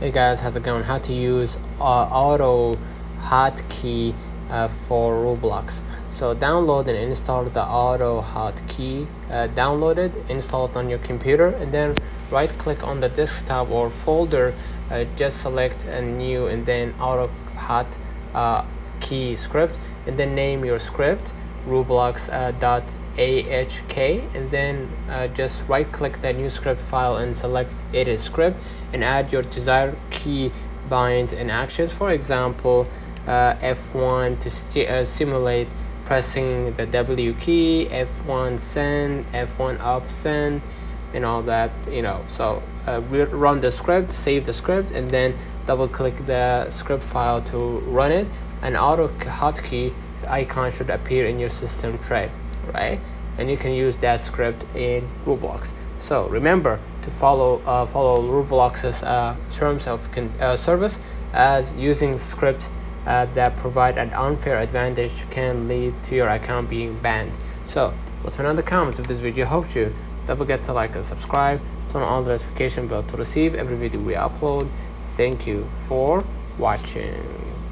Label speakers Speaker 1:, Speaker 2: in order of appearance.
Speaker 1: Hey guys, how's it going? How to use auto hotkey for Roblox. So download and install the auto hotkey. Download it, install it on your computer, and then right click on the desktop or folder. Just select a new and then auto hot key script, and then name your script roblox.ahk, and then just right click the new script file and select edit script and add your desired key binds and actions. For example, F1 to simulate pressing the W key, F1 send, F1 up send, and all that, so run the script, save the script, and then double click the script file to run it. An auto hotkey icon should appear in your system tray, right? And you can use that script in Roblox. So remember to follow Roblox's terms of service, as using scripts that provide an unfair advantage can lead to your account being banned. So let me know in the comments if this video helped you. Don't forget to like and subscribe, turn on the notification bell to receive every video we upload. Thank you for watching.